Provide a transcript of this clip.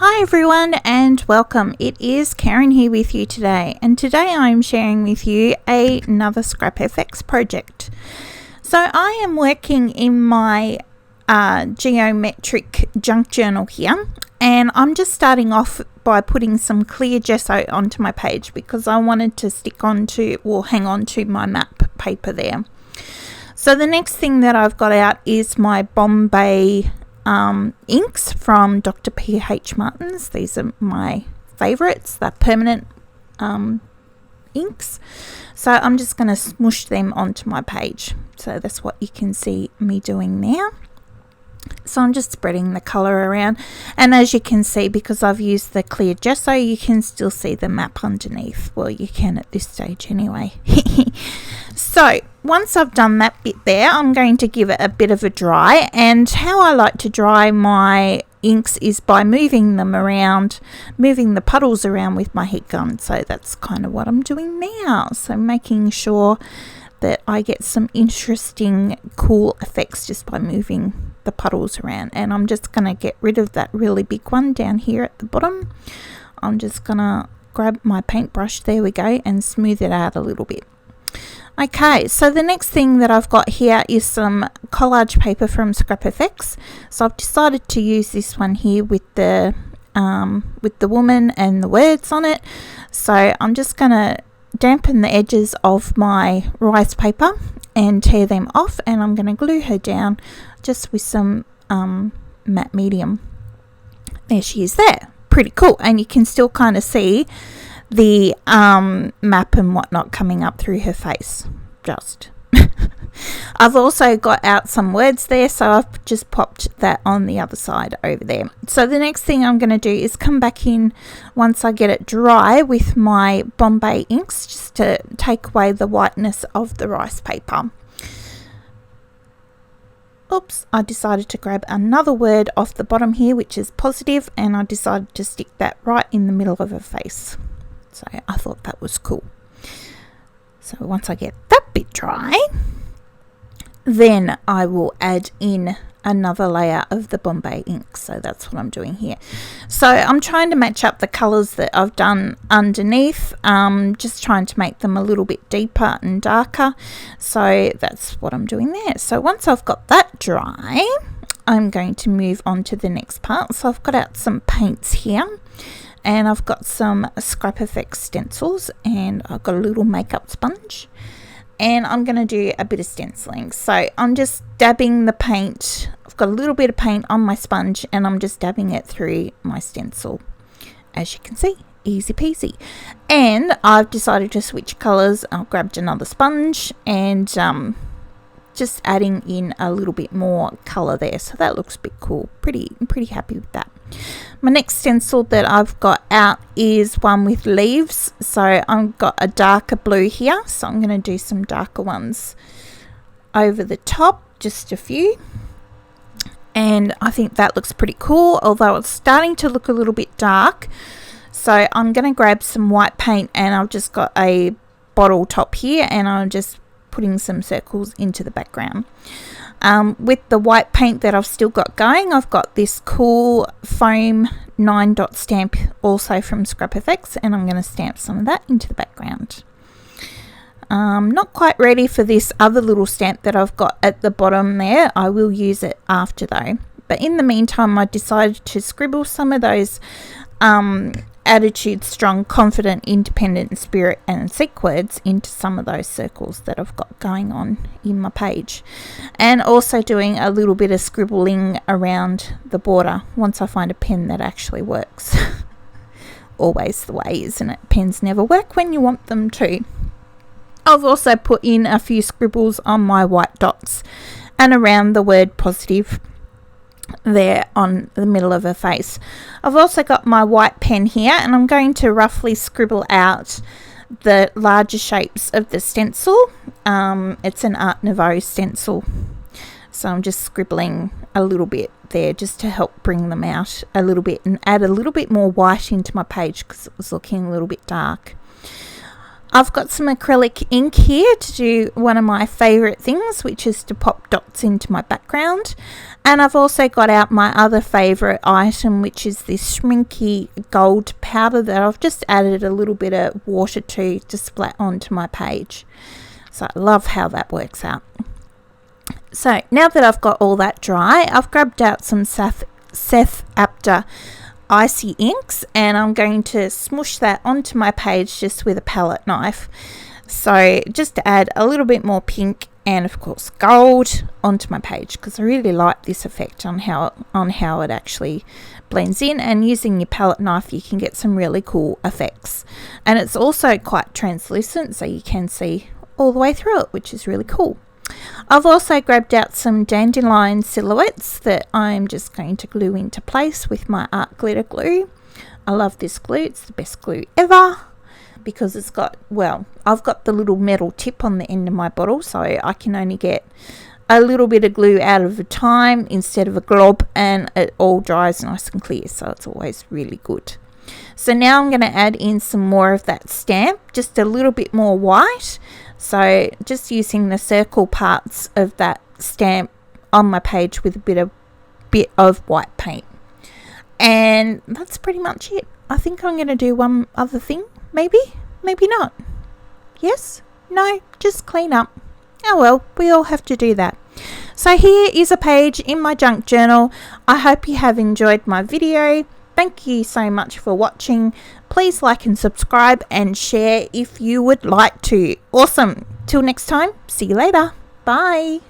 Hi everyone and welcome. It is Karen here with you today, and today I'm sharing with you another Scrap FX project. So I am working in my geometric junk journal here, and I'm just starting off by putting some clear gesso onto my page because I wanted to hang on to my map paper there. So the next thing that I've got out is my Bombay inks from Dr. P.H. Martin's. These are my favorites, they're permanent inks. So I'm just going to smush them onto my page. So that's what you can see me doing now. So I'm just spreading the colour around, and as you can see, because I've used the clear gesso, you can still see the map underneath. Well, you can at this stage anyway. So once I've done that bit there, I'm going to give it a bit of a dry, and how I like to dry my inks is by moving them around, moving the puddles around with my heat gun. So that's kind of what I'm doing now. So making sure that I get some interesting cool effects just by moving the puddles around. And I'm just going to get rid of that really big one down here at the bottom. I'm just going to grab my paintbrush, there we go, and smooth it out a little bit. Okay, so the next thing that I've got here is some collage paper from Scrap FX. So I've decided to use this one here with the woman and the words on it. So I'm just going to dampen the edges of my rice paper and tear them off, and I'm going to glue her down just with some matte medium. There she is there. Pretty cool, and you can still kind of see the map and whatnot coming up through her face. Just I've also got out some words there, so I've just popped that on the other side over there. So the next thing I'm going to do is come back in once I get it dry with my Bombay inks, just to take away the whiteness of the rice paper. Oops, I decided to grab another word off the bottom here, which is positive, and I decided to stick that right in the middle of her face. So I thought that was cool. So once I get that bit dry, then I will add in another layer of the Bombay ink. So that's what I'm doing here. So I'm trying to match up the colours that I've done underneath, just trying to make them a little bit deeper and darker. So that's what I'm doing there. So once I've got that dry, I'm going to move on to the next part. So I've got out some paints here, and I've got some Scrap FX stencils, and I've got a little makeup sponge, and I'm going to do a bit of stenciling. So I'm just dabbing the paint. I've got a little bit of paint on my sponge, and I'm just dabbing it through my stencil. As you can see, easy peasy. And I've decided to switch colours. I've grabbed another sponge and just adding in a little bit more colour there. So that looks a bit cool. Pretty happy with that. My next stencil that I've got out is one with leaves. So I've got a darker blue here. So I'm going to do some darker ones over the top, just a few. And I think that looks pretty cool, although it's starting to look a little bit dark. So I'm going to grab some white paint, and I've just got a bottle top here, and I'm just putting some circles into the background. With the white paint that I've still got going, I've got this cool foam 9-dot stamp also from Scrap FX, and I'm going to stamp some of that into the background. Not quite ready for this other little stamp that I've got at the bottom there. I will use it after though. But in the meantime, I decided to scribble some of those attitude, strong, confident, independent, spirit and seek words into some of those circles that I've got going on in my page, and also doing a little bit of scribbling around the border once I find a pen that actually works. Always the way, isn't it? Pens never work when you want them to. I've also put in a few scribbles on my white dots and around the word positive there on the middle of her face. I've also got my white pen here, and I'm going to roughly scribble out the larger shapes of the stencil. It's an Art Nouveau stencil, so I'm just scribbling a little bit there just to help bring them out a little bit and add a little bit more white into my page because it was looking a little bit dark. I've got some acrylic ink here to do one of my favourite things, which is to pop dots into my background. And I've also got out my other favourite item, which is this Schmincke gold powder that I've just added a little bit of water to splat onto my page. So I love how that works out. So now that I've got all that dry, I've grabbed out some Seth Apter icy inks, and I'm going to smush that onto my page just with a palette knife. So just to add a little bit more pink and of course gold onto my page, because I really like this effect on how it actually blends in, and using your palette knife you can get some really cool effects. And it's also quite translucent, so you can see all the way through it, which is really cool. I've also grabbed out some dandelion silhouettes that I'm just going to glue into place with my art glitter glue. I love this glue, it's the best glue ever, because it's got, well, I've got the little metal tip on the end of my bottle, so I can only get a little bit of glue out of a time instead of a glob, and it all dries nice and clear, so it's always really good. So now I'm going to add in some more of that stamp, just a little bit more white. So just using the circle parts of that stamp on my page with a bit of white paint. And that's pretty much it. I think I'm going to do one other thing. Maybe not. Yes? No? Just clean up. Oh well, we all have to do that. So here is a page in my junk journal. I hope you have enjoyed my video. Thank you so much for watching. Please like and subscribe and share if you would like to. Awesome. Till next time, see you later. Bye.